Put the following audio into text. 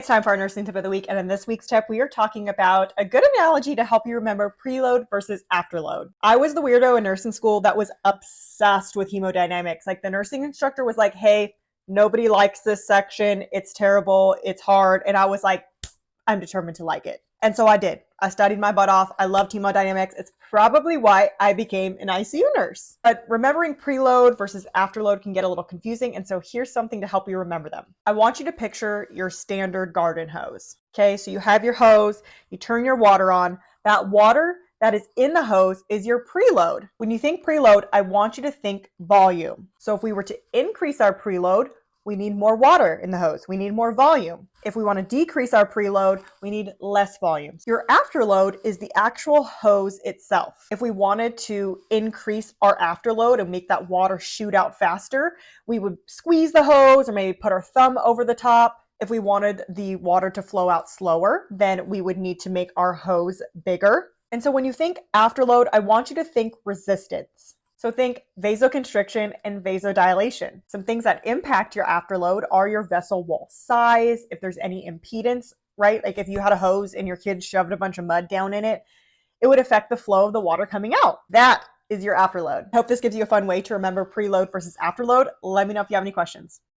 It's time for our nursing tip of the week, and in this week's tip, we are talking about a good analogy to help you remember preload versus afterload. I was the weirdo in nursing school that was obsessed with hemodynamics. Like, the nursing instructor was like, hey, nobody likes this section. It's terrible. It's hard. And I was like, I'm determined to like it. And so I did. I studied my butt off. I loved hemodynamics. It's probably why I became an ICU nurse. But remembering preload versus afterload can get a little confusing. And so here's something to help you remember them. I want you to picture your standard garden hose. Okay, so you have your hose, you turn your water on. That water that is in the hose is your preload. When you think preload, I want you to think volume. So if we were to increase our preload, we need more water in the hose. We need more volume. If we want to decrease our preload, we need less volume. Your afterload is the actual hose itself. If we wanted to increase our afterload and make that water shoot out faster, we would squeeze the hose or maybe put our thumb over the top. If we wanted the water to flow out slower, then we would need to make our hose bigger. And so when you think afterload, I want you to think resistance. So think vasoconstriction and vasodilation. Some things that impact your afterload are your vessel wall size, if there's any impedance, right? Like if you had a hose and your kid shoved a bunch of mud down in it, it would affect the flow of the water coming out. That is your afterload. I hope this gives you a fun way to remember preload versus afterload. Let me know if you have any questions.